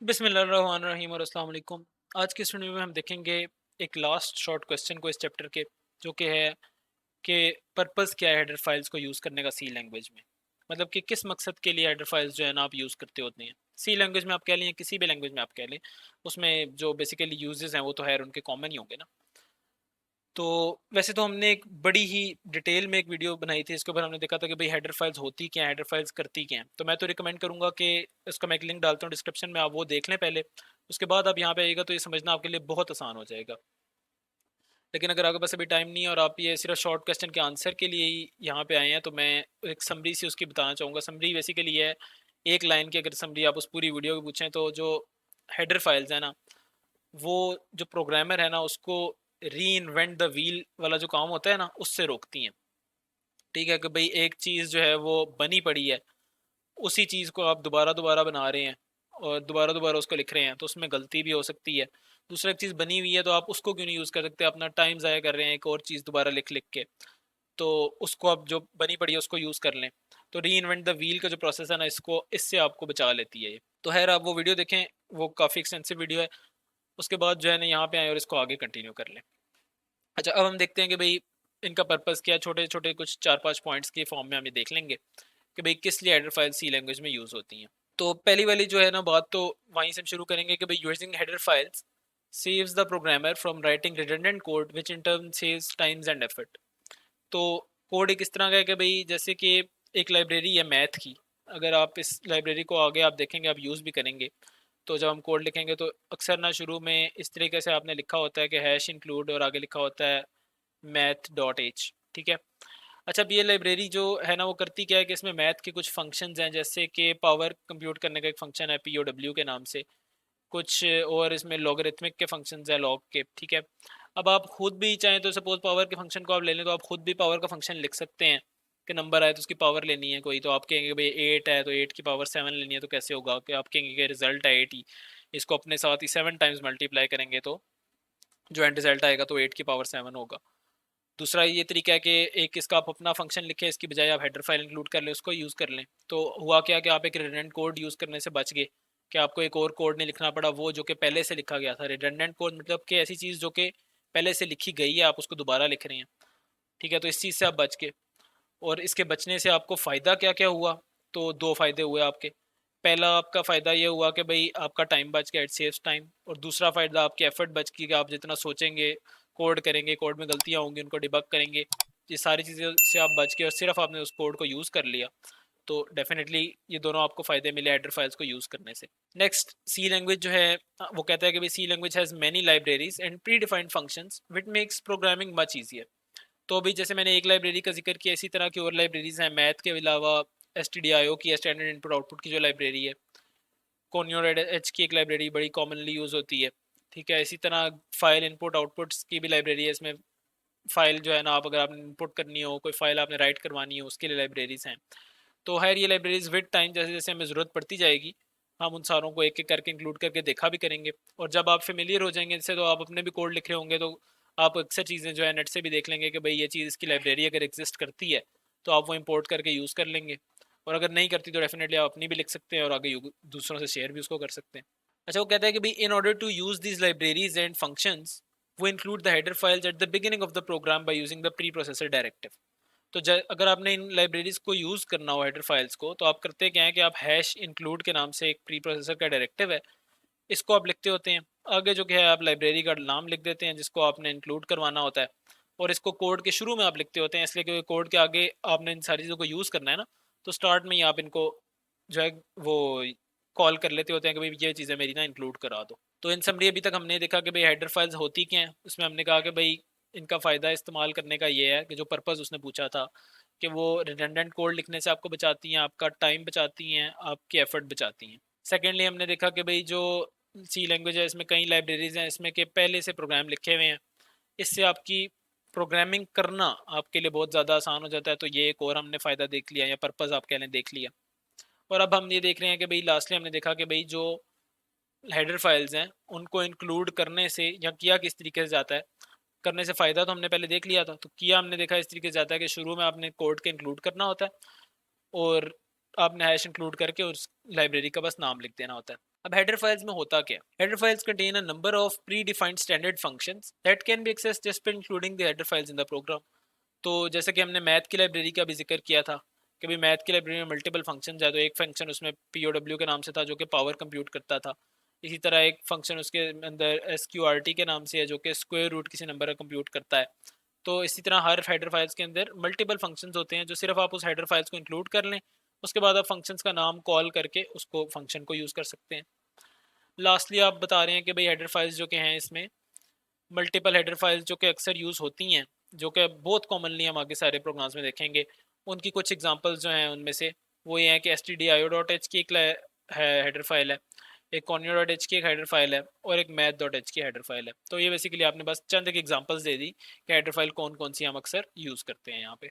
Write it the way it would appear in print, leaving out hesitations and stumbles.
बिस्मिल्लाहिर्रहमानिर्रहीम और अस्सलाम वालेकुम। आज की इस वीडियो में हम देखेंगे एक लास्ट शॉर्ट क्वेश्चन को इस चैप्टर के, जो कि है कि पर्पस क्या है हेडर फाइल्स को यूज़ करने का सी लैंग्वेज में। मतलब कि किस मकसद के लिए हेडर फाइल्स जो है ना आप यूज़ करते होते हैं। सी लैंग्वेज में आप कह लें, किसी भी लैंग्वेज में आप कह लें, उसमें जो बेसिकली यूजेस हैं वो तो खैर उनके कॉमन ही होंगे ना। तो वैसे तो हमने एक बड़ी ही डिटेल में एक वीडियो बनाई थी, इसके ऊपर हमने देखा था कि भाई हेडर फाइल्स होती क्या हैं, हेडर फाइल्स करती क्या हैं। तो मैं तो रिकमेंड करूंगा कि इसका मैं एक लिंक डालता हूँ डिस्क्रिप्शन में, आप वो देख लें पहले। उसके बाद आप यहाँ पे आइएगा तो ये समझना आपके लिए बहुत आसान हो जाएगा। लेकिन अगर आपके पास अभी टाइम नहीं है और आप ये सिर्फ शॉर्ट क्वेश्चन के आंसर के लिए ही यहाँ पे आए हैं, तो मैं एक समरी सी उसकी बताना चाहूँगा। समरी बेसिकली है एक लाइन की, अगर समरी आप उस पूरी वीडियो की पूछें तो जो हेडर फाइल्स है ना, वो जो प्रोग्रामर है ना उसको री इन्वेंट द व्हील वाला जो काम होता है ना उससे रोकती हैं। ठीक है कि भाई एक चीज़ जो है वो बनी पड़ी है, उसी चीज़ को आप दोबारा दोबारा बना रहे हैं और दोबारा दोबारा उसको लिख रहे हैं, तो उसमें गलती भी हो सकती है। दूसरा, एक चीज़ बनी हुई है तो आप उसको क्यों नहीं यूज़ कर सकते, अपना टाइम ज़ाया कर रहे हैं एक और चीज़ दोबारा लिख लिख के, तो उसको आप जो बनी पड़ी है उसको यूज़ कर लें। तो री इन्वेंट द व्हील का जो प्रोसेस है ना, इसको इससे आपको बचा लेती है ये। तो खैर आप वो वीडियो देखें, वो काफ़ी एक्सटेंसिव वीडियो है। उसके बाद जो है ना यहाँ पे आए और इसको आगे कंटिन्यू कर लें। अच्छा, अब हम देखते हैं कि भाई इनका पर्पस क्या है। छोटे छोटे कुछ 4-5 पॉइंट्स के फॉर्म में हम ये देख लेंगे कि भाई किस लिए हेडर फाइल सी लैंग्वेज में यूज़ होती हैं। तो पहली वाली जो है ना बात, तो वहीं से हम शुरू करेंगे कि भाई using header files saves the programmer from writing redundant code which in turn saves times and effort. तो कोड एक इस तरह का है कि भाई जैसे कि एक लाइब्रेरी है मैथ की, अगर आप इस लाइब्रेरी को आगे आप देखेंगे, आप यूज़ भी करेंगे, तो जब हम कोड लिखेंगे तो अक्सर ना शुरू में इस तरीके से आपने लिखा होता है कि हैश इंक्लूड और आगे लिखा होता है मैथ डॉट एच। ठीक है। अच्छा, अब ये लाइब्रेरी जो है ना वो करती क्या है कि इसमें मैथ के कुछ फंक्शंस हैं, जैसे कि पावर कंप्यूट करने का एक फंक्शन है पी ओ डब्ल्यू के नाम से, कुछ और इसमें लॉगरिथमिक के फंक्शंस है लॉग के। ठीक है। अब आप खुद भी चाहें तो सपोज पावर के फंक्शन को आप ले लें, तो आप खुद भी पावर का फंक्शन लिख सकते हैं कि नंबर आए तो उसकी पावर लेनी है कोई, तो आप कहेंगे भाई 8 है तो 8 की पावर 7 लेनी है, तो कैसे होगा कि आप कहेंगे कि रिजल्ट है 8 ही, इसको अपने साथ ही 7 टाइम्स मल्टीप्लाई करेंगे तो जो एंड रिजल्ट आएगा तो 8 की पावर 7 होगा। दूसरा ये तरीका है कि एक इसका आप अपना फंक्शन लिखें, इसकी बजाय आप हेडर फाइल इंक्लूड कर लें, उसको यूज़ कर लें। तो हुआ क्या कि आप एक रिडंडेंट कोड यूज़ करने से बच गए कि आपको एक और कोड नहीं लिखना पड़ा, वो जो कि पहले से लिखा गया था। रिडंडेंट कोड मतलब कि ऐसी चीज़ जो कि पहले से लिखी गई है, आप उसको दोबारा लिख रहे हैं। ठीक है, तो इस चीज़ से आप बच गए। और इसके बचने से आपको फ़ायदा क्या क्या हुआ, तो दो फ़ायदे हुए आपके। पहला आपका फ़ायदा ये हुआ कि भाई आपका टाइम बच गया, इट सेव्स टाइम। और दूसरा फ़ायदा आपकी एफर्ट बच गई कि आप जितना सोचेंगे, कोड करेंगे, कोड में गलतियाँ होंगी उनको डिबग करेंगे, ये सारी चीज़ों से आप बच गए और सिर्फ आपने उस कोड को यूज़ कर लिया। तो डेफिनेटली ये दोनों आपको फ़ायदे मिले हेडर फाइल्स को यूज़ करने से। नेक्स्ट, सी लैंग्वेज जो है वो कहता है कि भाई C language has many libraries and predefined functions which makes programming much easier. तो अभी जैसे मैंने एक लाइब्रेरी का जिक्र किया, इसी तरह की और लाइब्रेरीज हैं मैथ के अलावा। एस टी डी आई ओ की स्टैंडर्ड इनपुट आउटपुट की जो लाइब्रेरी है, कोनियर एच की एक लाइब्रेरी बड़ी कॉमनली यूज़ होती है। ठीक है, इसी तरह फाइल इनपुट आउटपुट्स की भी लाइब्रेरी है। इसमें फाइल जो है ना, आप अगर आपने इनपुट करनी हो, कोई फाइल आपने राइट करवानी हो, उसके लिए लाइब्रेरीज हैं। तो खैर ये लाइब्रेरीज विद टाइम जैसे जैसे हमें ज़रूरत पड़ती जाएगी, हम उन सारों को एक एक करके इंक्लूड करके देखा भी करेंगे। और जब आप फेमिलियर हो जाएंगे इससे, तो आप अपने भी कोड लिख रहे होंगे, तो आप अक्सर चीज़ें जो है नेट से भी देख लेंगे कि भाई ये चीज़ इसकी लाइब्रेरी अगर एग्जिस्ट करती है तो आप वो इंपोर्ट करके यूज़ कर लेंगे। और अगर नहीं करती तो डेफिनेटली आप अपनी भी लिख सकते हैं और आगे दूसरों से शेयर भी उसको कर सकते हैं। अच्छा, वो कहता है कि भाई in order to use these libraries and functions वो include the header files at the beginning of the program by using the preprocessor directive. तो अगर आपने इन लाइब्रेरीज को यूज़ करना हो हेडर फाइल्स को, तो आप करते क्या है कि आप हैश इंक्लूड के नाम से एक प्री प्रोसेसर का डायरेक्टिव है, इसको आप लिखते होते हैं। आगे जो कि है आप लाइब्रेरी का नाम लिख देते हैं जिसको आपने इंक्लूड करवाना होता है, और इसको कोड के शुरू में आप लिखते होते हैं, इसलिए कि कोड के आगे आपने इन सारी चीज़ों को यूज़ करना है ना, तो स्टार्ट में ही आप इनको जो है वो कॉल कर लेते होते हैं कि भाई ये चीज़ें मेरी ना इंक्लूड करा दो। तो इन समरी अभी तक हमने देखा कि भाई हेडर फाइल्स होती क्या हैं। उसमें हमने कहा कि भाई इनका फ़ायदा इस्तेमाल करने का ये है कि जो पर्पज़ उसने पूछा था कि वो रिडंडेंट कोड लिखने से आपको बचाती हैं, आपका टाइम बचाती हैं, आपकी एफर्ट बचाती हैं। सेकेंडली हमने देखा कि भाई जो सी लैंग्वेज है इसमें कई लाइब्रेरीज हैं, इसमें के पहले से प्रोग्राम लिखे हुए हैं, इससे आपकी प्रोग्रामिंग करना आपके लिए बहुत ज़्यादा आसान हो जाता है। तो ये एक और हमने फ़ायदा देख लिया, या पर्पज़ आप कह लें देख लिया। और अब हम ये देख रहे हैं कि भाई लास्टली हमने देखा कि भाई जो हेडर फाइल्स हैं उनको इंक्लूड करने से या किया किस तरीके से जाता है। करने से फ़ायदा तो हमने पहले देख लिया था, तो किया हमने देखा इस तरीके से जाता है कि शुरू में आपने कोड के इंक्लूड करना होता है और आपने हैश इंक्लूड करके उस लाइब्रेरी का बस नाम लिख देना होता है। अब हेडर फाइल्स में होता क्या? Header files contain a number of pre defined standard functions that can be accessed just by including the header files in the program. तो जैसे कि हमने मैथ की लाइब्रेरी का भी जिक्र किया था कि भाई मैथ की लाइब्रेरी में मल्टीपल फंक्शन है, तो एक फंक्शन उसमें पी के नाम से था जो कि पावर कंप्यूट करता था। इसी तरह एक फंक्शन उसके अंदर SQRT के नाम से है जो कि स्क्वायर रूट किसी नंबर का कंप्यूट करता है। तो इसी तरह हर हेडर फाइल्स के अंदर मल्टीपल फंक्शंस होते हैं, जो सिर्फ आप उस हेडर फाइल्स को इंक्लूड कर लें, उसके बाद आप फंक्शंस का नाम कॉल करके उसको फंक्शन को यूज़ कर सकते हैं। लास्टली आप बता रहे हैं कि भाई हेडर फाइल्स जो कि हैं इसमें मल्टीपल हेडर फाइल्स जो कि अक्सर यूज़ होती हैं, जो कि बहुत कॉमनली हम आगे सारे प्रोग्राम्स में देखेंगे, उनकी कुछ एग्जांपल्स जो हैं उनमें से वो ये हैं कि stdio.h की एक है हेडर फाइल है, एक conio.h की एक हेडर फाइल है और एक math.h की हेडर फाइल है। तो ये बेसिकली आपने बस चंद एक एग्जांपल्स दे दी कि हेडर फाइल कौन कौन सी हम अक्सर यूज़ करते हैं यहाँ पे।